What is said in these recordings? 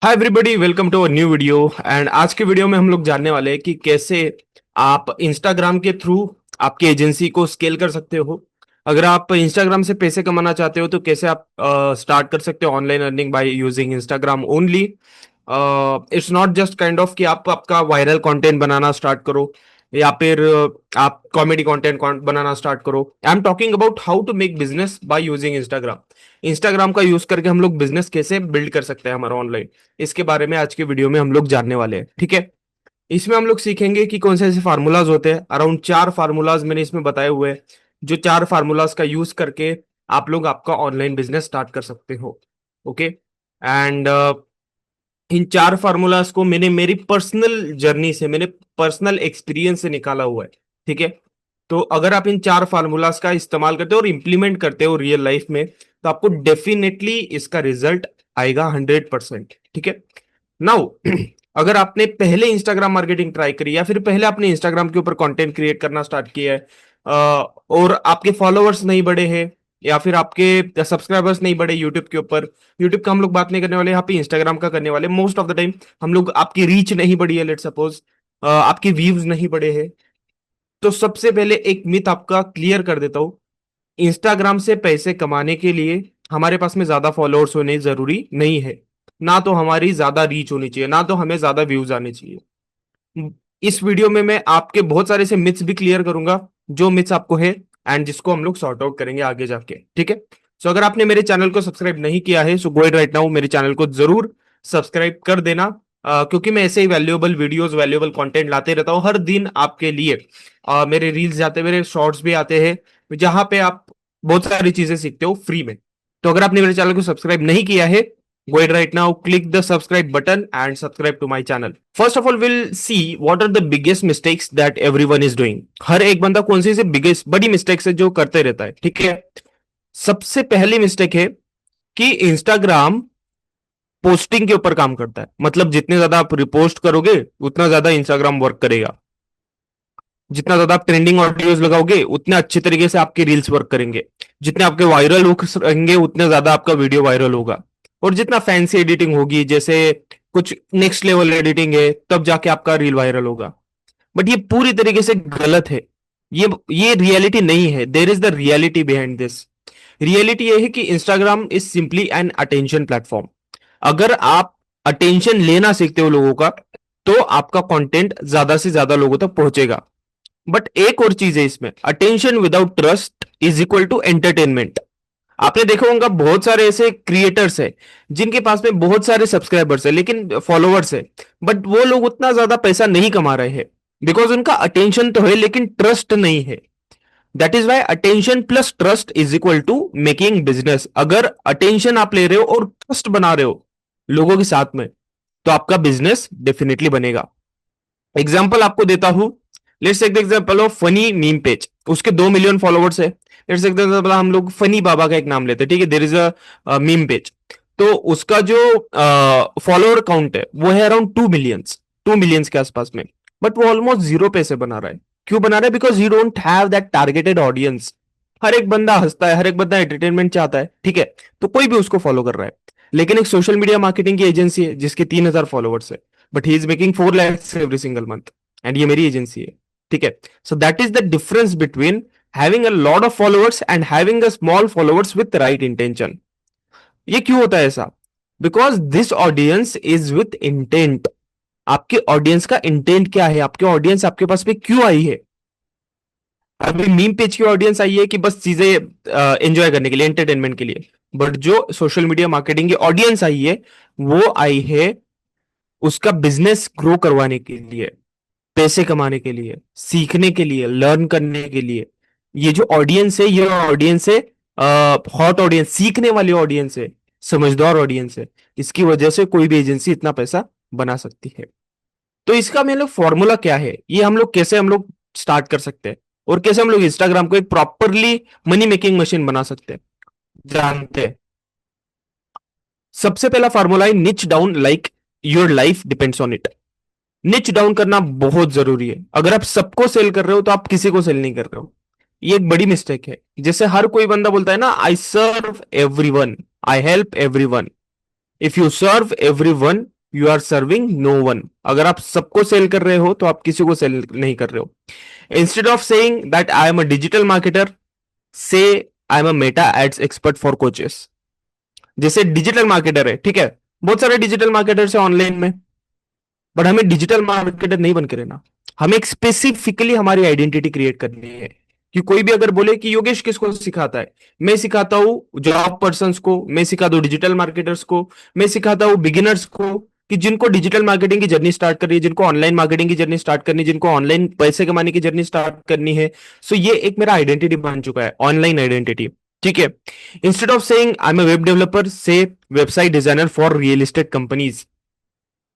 Hi everybody, welcome to a new video. And आज के video में हम लोग जानने वाले हैं कि कैसे आप इंस्टाग्राम के थ्रू आपकी एजेंसी को स्केल कर सकते हो। अगर आप इंस्टाग्राम से पैसे कमाना चाहते हो तो कैसे आप स्टार्ट कर सकते हो online earning bye using Instagram only. It's not just kind of कि आप आपका वायरल कंटेंट बनाना स्टार्ट करो या फिर आप कॉमेडी कंटेंट बनाना स्टार्ट करो। I am talking about how to make business by using Instagram. Instagram का यूज करके हम लोग बिजनेस कैसे बिल्ड कर सकते हैं हमारा ऑनलाइन, इसके बारे में आज के वीडियो में हम लोग जानने वाले हैं। ठीक है, इसमें हम लोग सीखेंगे कि कौन से ऐसे फार्मूलाज होते हैं। अराउंड 4 फार्मूलाज मैंने इसमें बताए हुए हैं, जो 4 फार्मूलाज का यूज करके आप लोग आपका ऑनलाइन बिजनेस स्टार्ट कर सकते हो। ओके, एंड इन 4 फार्मूलाज को मैंने मेरी पर्सनल जर्नी से, मैंने पर्सनल एक्सपीरियंस से निकाला हुआ है। ठीक है, तो अगर आप इन 4 फार्मूलाज का इस्तेमाल करते हो और इम्प्लीमेंट करते हो रियल लाइफ में, तो आपको डेफिनेटली इसका रिजल्ट आएगा 100%। ठीक है, नाउ अगर आपने पहले इंस्टाग्राम मार्केटिंग ट्राई करी या फिर पहले आपने इंस्टाग्राम के ऊपर कंटेंट क्रिएट करना स्टार्ट किया है और आपके फॉलोअर्स नहीं बढ़े हैं या फिर आपके सब्सक्राइबर्स नहीं बढ़े यूट्यूब के ऊपर, यूट्यूब का हम लोग बात नहीं करने वाले, यहाँ पे इंस्टाग्राम का करने वाले। मोस्ट ऑफ द टाइम हम लोग, आपकी रीच नहीं बढ़ी है, लेट सपोज आपके व्यूज नहीं बढ़े हैं, तो सबसे पहले एक मिथ आपका क्लियर कर देता हूं। इंस्टाग्राम से पैसे कमाने के लिए हमारे पास में ज्यादा फॉलोअर्स होने जरूरी नहीं है, ना तो हमारी ज्यादा रीच होनी चाहिए, ना तो हमें ज्यादा व्यूज आने चाहिए। इस वीडियो में मैं आपके बहुत सारे से मिथ्स भी क्लियर करूंगा, जो मिथ्स आपको है एंड जिसको हम लोग सॉर्ट आउट करेंगे आगे जाके। ठीक है, सो अगर आपने मेरे चैनल को सब्सक्राइब नहीं किया है, सो गो इट राइट नाउ, मेरे चैनल को जरूर सब्सक्राइब कर देना। क्योंकि मैं ऐसे ही वैल्यूएबल वीडियोस, वैल्यूएबल कंटेंट लाते रहता हूँ हर दिन आपके लिए। मेरे रील्स जाते हैं, मेरे शॉर्ट्स भी आते हैं, जहां पे आप बहुत सारी चीजें सीखते हो फ्री में। तो अगर आपने मेरे चैनल को सब्सक्राइब नहीं किया है, go ahead right now, click the subscribe button and subscribe to my channel. First of all, we'll see what are the biggest mistakes that everyone is doing. हर एक बंदा कौन सी से बिगेस्ट बड़ी मिस्टेक्स है जो करते रहता है। ठीक है, सबसे पहली मिस्टेक है कि इंस्टाग्राम पोस्टिंग के ऊपर काम करता है। मतलब जितने ज्यादा आप रिपोस्ट करोगे उतना ज्यादा इंस्टाग्राम वर्क करेगा, जितना ज्यादा आप ट्रेंडिंग ऑडियोज लगाओगे उतने अच्छे तरीके से आपके रील्स वर्क करेंगे, जितने आपके वायरल हुक्स रहेंगे उतने ज्यादा आपका वीडियो वायरल होगा, और जितना फैंसी एडिटिंग होगी, जैसे कुछ नेक्स्ट लेवल एडिटिंग है, तब जाके आपका रील वायरल होगा। बट ये पूरी तरीके से गलत है। ये रियलिटी नहीं है। There is the reality behind this. Reality ये है कि Instagram is simply an attention platform. अगर आप अटेंशन लेना सीखते हो लोगों का, तो आपका कंटेंट ज्यादा से ज्यादा लोगों तक पहुंचेगा। बट एक और चीज है इसमें, attention without trust is equal to entertainment. आपने देखा होगा बहुत सारे ऐसे क्रिएटर्स है जिनके पास में बहुत सारे सब्सक्राइबर्स है लेकिन फॉलोअर्स है, बट वो लोग उतना ज्यादा पैसा नहीं कमा रहे हैं, बिकॉज उनका अटेंशन तो है लेकिन ट्रस्ट नहीं है। That is why attention plus trust is equal to making business. अगर अटेंशन आप ले रहे हो और ट्रस्ट बना रहे हो लोगों के साथ में, तो आपका बिजनेस डेफिनेटली बनेगा। एग्जाम्पल आपको देता हूं, let's take the example of funny meme page. उसके 2 मिलियन फॉलोवर्स है। लेट्स टेक द एग्जांपल, हम लोग फनी बाबा का एक नाम लेते हैं। ठीक है, there is a meme page, तो उसका जो फॉलोअर काउंट है वो है अराउंड 2 मिलियंस, 2 मिलियंस के आसपास में। बट वो ऑलमोस्ट जीरो पैसे बना रहा है। क्यों बना रहा है? Because you don't have that targeted audience. हर एक बंदा हंसता है, हर एक बंदा एंटरटेनमेंट चाहता है। ठीक है, तो कोई भी उसको फॉलो कर रहा है। लेकिन एक सोशल मीडिया मार्केटिंग की एजेंसी है जिसके 3,000 फॉलोवर्स है, but he is making 4 lakhs every single month, and ये मेरी एजेंसी है। ठीक है, so that is the difference between having a lot of followers and having a small followers with right intention. ये क्यों होता है ऐसा? Because this audience is with intent. आपके ऑडियंस का इंटेंट क्या है? आपके ऑडियंस आपके पास में क्यों आई है? अभी मीम पेज की ऑडियंस आई है कि बस चीजें एंजॉय करने के लिए, एंटरटेनमेंट के लिए। बट जो सोशल मीडिया मार्केटिंग की ऑडियंस आई है, वो आई है उसका बिजनेस ग्रो करवाने के लिए, पैसे कमाने के लिए, सीखने के लिए, लर्न करने के लिए। ये जो ऑडियंस है, ये ऑडियंस है हॉट ऑडियंस, सीखने वाली ऑडियंस है, समझदार ऑडियंस है। इसकी वजह से कोई भी एजेंसी इतना पैसा बना सकती है। तो इसका मतलब फॉर्मूला क्या है, ये हम लोग कैसे हम लोग स्टार्ट कर सकते हैं, और कैसे हम लोग इंस्टाग्राम को एक प्रॉपरली मनी मेकिंग मशीन बना सकते हैं, जानते हैं। सबसे पहला फॉर्मूला है निच down like your life depends on it. निच डाउन करना बहुत जरूरी है। अगर आप सबको सेल कर रहे हो तो आप किसी को सेल नहीं कर रहे हो। ये एक बड़ी मिस्टेक है। जैसे हर कोई बंदा बोलता है ना, I serve everyone, I help everyone, if you serve every one, you are serving no one. अगर आप सबको सेल कर रहे हो तो आप किसी को सेल नहीं कर रहे हो। Instead of saying that I am a digital marketer, say I am a Meta ads expert for coaches. जैसे डिजिटल मार्केटर है, ठीक है, बहुत सारे डिजिटल मार्केटर्स है ऑनलाइन में, बट हमें डिजिटल मार्केटर नहीं बन के रहना। हमें एक स्पेसिफिकली हमारी आइडेंटिटी क्रिएट करनी है कि कोई भी अगर बोले कि योगेश किसको सिखाता है, मैं सिखाता हूं जॉब पर्संस को, मैं सिखाता हूं डिजिटल मार्केटर्स को, मैं सिखाता हूं बिगिनर्स को, कि जिनको डिजिटल मार्केटिंग की जर्नी स्टार्ट करनी है, जिनको ऑनलाइन मार्केटिंग की जर्नी स्टार्ट करनी है, जिनको ऑनलाइन पैसे कमाने की जर्नी स्टार्ट करनी है। सो ये एक मेरा आइडेंटिटी बन चुका है, ऑनलाइन आइडेंटिटी। ठीक है। Instead of saying I am a web developer, say website designer for real estate companies.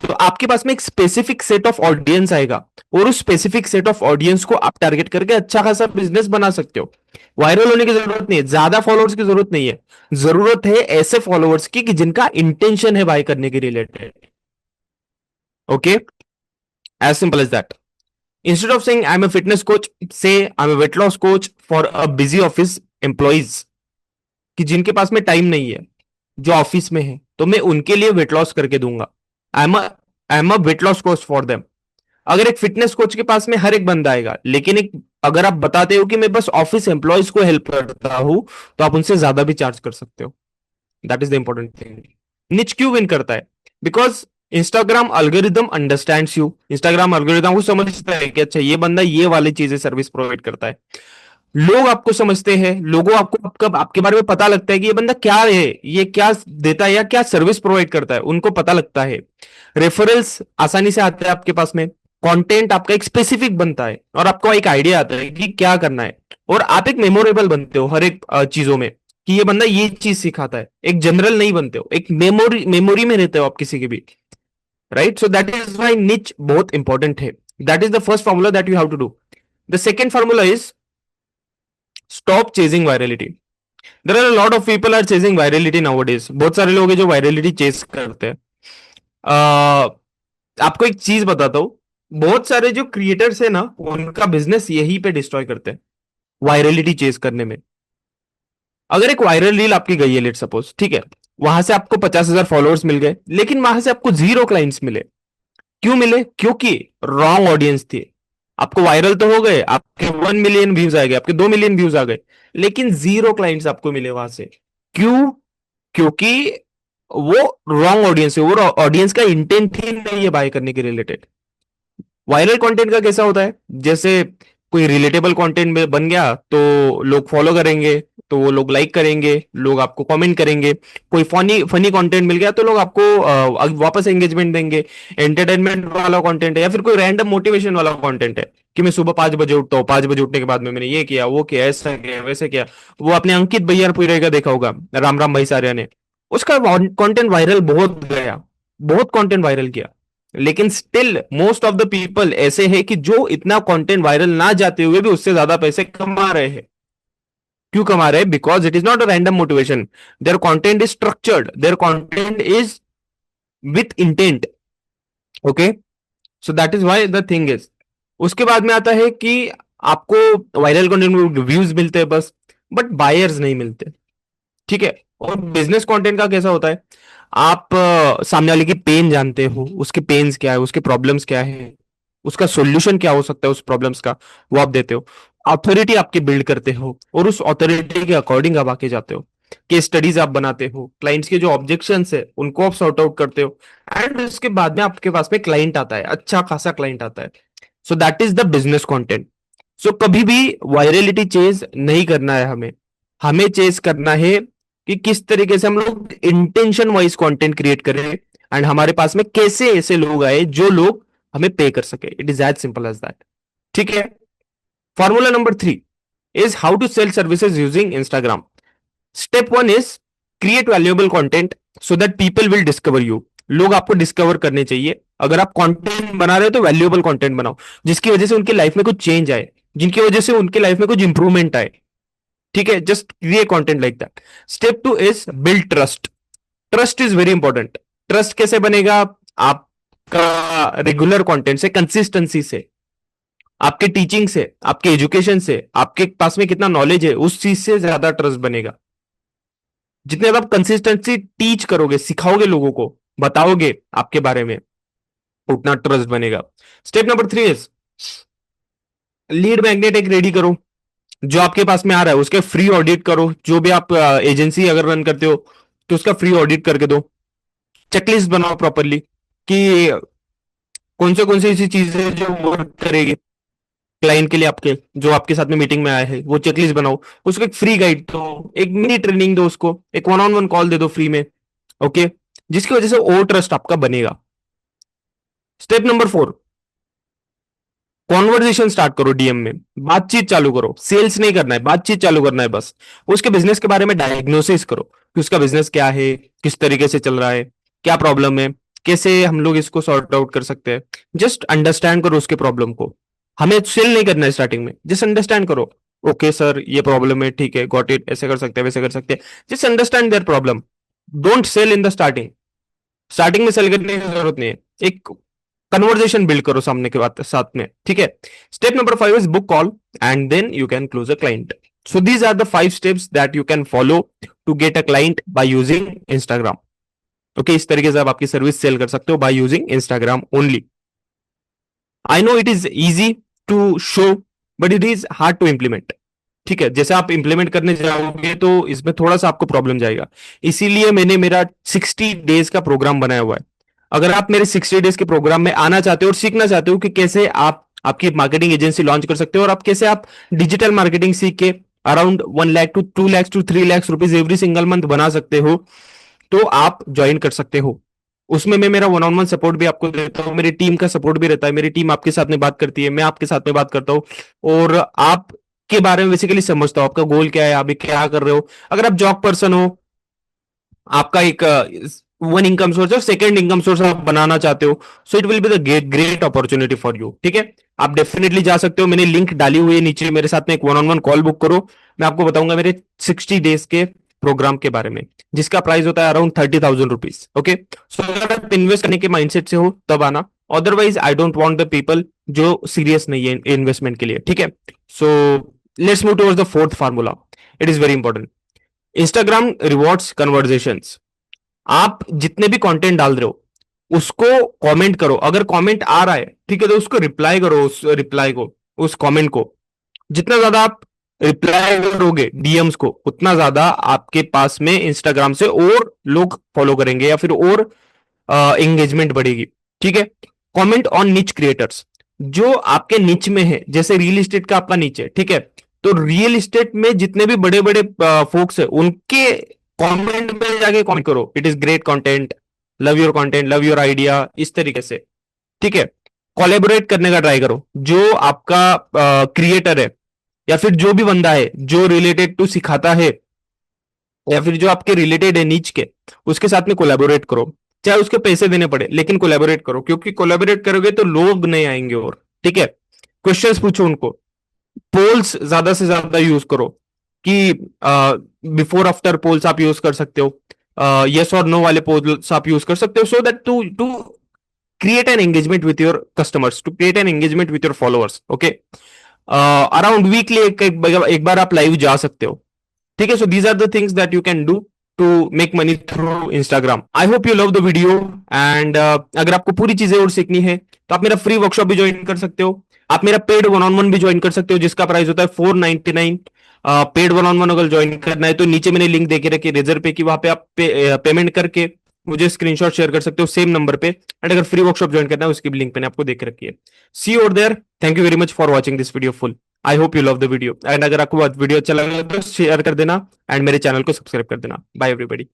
तो आपके पास में एक स्पेसिफिक सेट ऑफ ऑडियंस आएगा, और उस स्पेसिफिक सेट ऑफ ऑडियंस को आप टारगेट करके अच्छा खासा बिजनेस बना सकते हो। वायरल होने की जरूरत नहीं है, ज्यादा फॉलोअर्स की जरूरत नहीं है, जरूरत है ऐसे फॉलोअर्स की कि जिनका इंटेंशन है बाय करने के related. Okay, as simple as that. Instead of saying I am a fitness coach, say I am a weight loss coach for a busy office employees. कि जिनके पास में टाइम नहीं है, जो ऑफिस में है, तो मैं उनके लिए वेट लॉस करके दूंगा। आई am a weight loss coach for them. अगर एक फिटनेस कोच के पास में हर एक बंदा आएगा, लेकिन एक अगर आप बताते हो कि मैं बस ऑफिस एम्प्लॉयज को हेल्प करता हूं, तो आप उनसे ज्यादा भी चार्ज कर सकते हो। That is the important thing. निच क्यों विन करता है? Because Instagram algorithm understands you. Instagram algorithm को समझता है कि अच्छा ये बंदा ये वाली चीजें सर्विस प्रोवाइड करता है। लोग आपको समझते हैं, लोगों आपको आपके बारे में पता लगता है कि ये बंदा क्या है, ये क्या देता है या क्या सर्विस प्रोवाइड करता है, उनको पता लगता है। रेफरल्स आसानी से आते हैं आपके पास में। कंटेंट आपका एक स्पेसिफिक बनता है, और आपको एक आइडिया आता है कि क्या करना है, और आप एक मेमोरेबल बनते हो हर एक चीजों में, कि ये बंदा ये चीज सिखाता है। एक जनरल नहीं बनते हो, एक मेमोरी मेमोरी में रहते हो आप किसी के भी। Right, so that is why niche बहुत इंपॉर्टेंट है। That is the first formula that you have to do. The second formula is stop chasing virality. There are a lot of people are chasing virality nowadays. बहुत सारे लोग हैं जो virality chase करते हैं। आपको एक चीज बताता हूं, बहुत सारे जो क्रिएटर्स है ना, उनका बिजनेस यही पे डिस्ट्रॉय करते हैं, वायरलिटी चेज करने में। अगर एक वायरल रील आपकी गई है, लेट सपोज, ठीक है, वहां से आपको 50,000 फॉलोअर्स मिल गए, लेकिन वहां से आपको जीरो क्लाइंट्स मिले। क्यों मिले? क्योंकि रॉन्ग ऑडियंस थी। आपको वायरल तो हो गए, आपके 1 मिलियन व्यूज आ गए, आपके 2 मिलियन व्यूज आ गए, लेकिन जीरो क्लाइंट्स आपको मिले वहां से। क्यों? क्योंकि वो रॉन्ग ऑडियंस है, वो ऑडियंस का इंटेंट ही नहीं है बाय करने के रिलेटेड। वायरल कंटेंट का कैसा होता है? जैसे कोई रिलेटेबल कंटेंट में बन गया तो लोग फॉलो करेंगे, तो वो लोग लाइक करेंगे, लोग आपको कमेंट करेंगे। कोई फनी फनी कंटेंट मिल गया तो लोग आपको वापस एंगेजमेंट देंगे। एंटरटेनमेंट वाला कंटेंट है, या फिर कोई रैंडम मोटिवेशन वाला कंटेंट है कि मैं सुबह 5 बजे उठता हूँ, 5 बजे उठने के बाद में मैंने ये किया, वो किया, ऐसा किया, वैसे किया। वो आपने अंकित भैया पूरे का देखा होगा, राम राम भाई सारिया ने। उसका कंटेंट वायरल बहुत गया, बहुत कंटेंट वायरल किया, लेकिन still most of the people ऐसे हैं कि जो इतना कंटेंट वायरल ना जाते हुए भी उससे ज्यादा पैसे कमा रहे हैं। क्यों कमा रहे हैं? Because it is not a random motivation, their content is structured, their content is with intent. Okay, so that is why the thing is. उसके बाद में आता है कि आपको वायरल कंटेंट में व्यूज मिलते हैं बस, बट बायर्स नहीं मिलते। ठीक है। और बिजनेस कंटेंट का कैसा होता है? आप सामने वाले की पेन जानते हो, उसके पेन्स क्या है, उसके प्रॉब्लम्स क्या है, उसका सॉल्यूशन क्या हो सकता है उस प्रॉब्लम्स का, वो आप देते हो। अथॉरिटी आपकी बिल्ड करते हो, और उस अथॉरिटी के अकॉर्डिंग आप आके जाते हो। केस स्टडीज आप बनाते हो, क्लाइंट्स के जो ऑब्जेक्शंस है उनको आप सॉर्ट आउट करते हो, एंड उसके बाद में आपके पास में क्लाइंट आता है, अच्छा खासा क्लाइंट आता है। So that is the business content. So कभी भी वायरलिटी चेज नहीं करना है हमें। हमें चेज करना है कि किस तरीके से हम लोग इंटेंशन वाइज कंटेंट क्रिएट करें, एंड हमारे पास में कैसे ऐसे लोग आए जो लोग हमें पे कर सके। It is as simple as that. ठीक है। Formula number 3 is how to sell services using Instagram. Step 1 is create valuable content so that people will discover you. लोग आपको डिस्कवर करने चाहिए। अगर आप कंटेंट बना रहे हो तो वैल्यूएबल कंटेंट बनाओ, जिसकी वजह से उनकी लाइफ में कुछ चेंज आए, जिनकी वजह से उनकी लाइफ में कुछ इंप्रूवमेंट आए। ठीक है, just create content like that. Step 2 is build trust. Trust is very important. Trust कैसे बनेगा? आपका रेगुलर कंटेंट से, कंसिस्टेंसी से, आपके टीचिंग से, आपके एजुकेशन से, आपके पास में कितना नॉलेज है, उस चीज से ज्यादा ट्रस्ट बनेगा। जितने ज्यादा आप कंसिस्टेंसी टीच करोगे, सिखाओगे लोगों को, बताओगे आपके बारे में, उतना ट्रस्ट बनेगा। Step number 3 is lead magnet एक रेडी करो। जो आपके पास में आ रहा है उसके फ्री ऑडिट करो। जो भी आप एजेंसी अगर रन करते हो तो उसका फ्री ऑडिट करके दो। चेकलिस्ट बनाओ प्रॉपरली कि कौन से ऐसी चीजें जो वर्क करेगी क्लाइंट के लिए, आपके जो आपके साथ में मीटिंग में आए हैं, वो चेकलिस्ट बनाओ। उसको एक फ्री गाइड दो, एक मिनी ट्रेनिंग दो, उसको एक वन ऑन वन कॉल दे दो फ्री में। ओके, जिसकी वजह से और ट्रस्ट आपका बनेगा। स्टेप नंबर 4, कॉन्वर्जेशन स्टार्ट करो डीएम में। बातचीत चालू करो, सेल्स नहीं करना है, बातचीत चालू करना है बस। उसके बिजनेस के बारे में डायग्नोसिस करो कि उसका बिजनेस क्या है, किस तरीके से चल रहा है, क्या प्रॉब्लम है, कैसे हम लोग इसको सॉर्ट आउट कर सकते हैं। जस्ट अंडरस्टैंड करो उसके प्रॉब्लम को। हमें सेल नहीं करना है स्टार्टिंग में, जस्ट अंडरस्टैंड करो। ओके सर, ये प्रॉब्लम है, ठीक है, गॉट इट, ऐसे कर सकते हैं, वैसे कर सकते हैं। Just understand their problem. Don't sell in the starting. Starting में सेल करने की जरूरत नहीं है। एक कन्वर्जेशन बिल्ड करो सामने के बात साथ में, ठीक है। Step number 5 is book call and then you can close a client. So these are the 5 steps that you can follow to get a client by using Instagram. Okay, इस तरीके से आप आपकी सर्विस सेल कर सकते हो by using Instagram only. I know it is easy to show but it is hard to implement. ठीक है, जैसे आप इंप्लीमेंट करने जाओगे तो इसमें थोड़ा सा आपको प्रॉब्लम जाएगा। इसीलिए मैंने मेरा 60 डेज का प्रोग्राम बनाया हुआ है। अगर आप मेरे 60 डेज के प्रोग्राम में आना चाहते हो और सीखना चाहते हो कि कैसे आप आपकी मार्केटिंग एजेंसी लॉन्च कर सकते हो और आप कैसे आप डिजिटल मार्केटिंग सीख के around 1 lakh to 2 lakh to 3 lakh rupees every single month बना सकते हो, तो आप ज्वाइन कर सकते हो। उसमें मैं मेरा वन ऑन वन सपोर्ट भी आपको देता हूँ, मेरी टीम का सपोर्ट भी रहता है, मेरी टीम आपके साथ में बात करती है, मैं आपके साथ में बात करता हूँ और आपके बारे में बेसिकली समझता हूँ, आपका गोल क्या है, आप क्या कर रहे हो। अगर आप जॉब पर्सन हो, आपका एक वन इनकम सोर्स और सेकंड इनकम सोर्स आप बनाना चाहते हो, so it will be the great opportunity for you. ठीक है, आप डेफिनेटली जा सकते हो, मैंने लिंक डाली हुई है नीचे, मेरे साथ में एक one on one call book करो। मैं आपको बताऊंगा मेरे 60 डेज के प्रोग्राम के बारे में, जिसका प्राइस होता है अराउंड 30,000 रुपीज। ओके, सो अगर आप इन्वेस्ट करने के माइंडसेट से हो तब आना, otherwise I don't want the people जो सीरियस नहीं है इन्वेस्टमेंट के लिए। ठीक है, so let's move towards the fourth formula. It is very important. Instagram rewards conversations. आप जितने भी कंटेंट डाल रहे हो उसको कमेंट करो। अगर कमेंट आ रहा है, ठीक है, तो उसको रिप्लाई करो, उस रिप्लाई को, उस कमेंट को। जितना ज्यादा आप रिप्लाई करोगे डीएम्स को, उतना ज्यादा आपके पास में इंस्टाग्राम से और लोग फॉलो करेंगे या फिर और एंगेजमेंट बढ़ेगी। ठीक है, कमेंट ऑन निच क्रिएटर्स। जो आपके निच में है, जैसे रियल एस्टेट का आपका निच है, ठीक है, तो रियल एस्टेट में जितने भी बड़े बड़े फोक्स है उनके कमेंट में जाके कमेंट करो, it is great content, love your content, love your idea, इस तरीके से। ठीक है, कोलेबोरेट करने का ट्राई करो। जो आपका क्रिएटर है या फिर जो भी बंदा है जो रिलेटेड टू सिखाता है या फिर जो आपके रिलेटेड है नीच के, उसके साथ में कोलैबोरेट करो। चाहे उसके पैसे देने पड़े, लेकिन कोलैबोरेट करो, क्योंकि कोलैबोरेट करोगे तो लोग नहीं आएंगे। और ठीक है, क्वेश्चंस पूछो उनको। पोल्स ज्यादा से ज्यादा यूज करो कि बिफोर आफ्टर पोल्स आप यूज कर सकते हो, यस और नो वाले पोल्स आप यूज कर सकते हो, so that to to create an engagement with your customers, to create an engagement with your followers. Okay, around weekly एक बार आप लाइव जा सकते हो। ठीक है, so these are the things that you can do to make money through Instagram. I hope you love the video and अगर आपको पूरी चीजें और सीखनी है तो आप मेरा फ्री वर्कशॉप भी ज्वाइन कर सकते हो। आप मेरा पेड वन ऑन वन भी ज्वाइन कर सकते हो, जिसका प्राइस होता है 499। पेड वन ऑन वन अगर ज्वाइन करना है तो नीचे मैंने लिंक देके रखी है रेजर पे की, वहां पे आप पेमेंट करके मुझे स्क्रीनशॉट शेयर कर सकते हो सेम नंबर पे। एंड अगर फ्री वर्कशॉप ज्वाइन करना है उसकी भी लिंक मैंने आपको देके रखी है। See you over there. Thank you very much for watching this video full. I hope you love the video and अगर आपको वीडियो अच्छा लगा तो शेयर कर देना एंड मेरे चैनल को सब्सक्राइब कर देना। Bye everybody.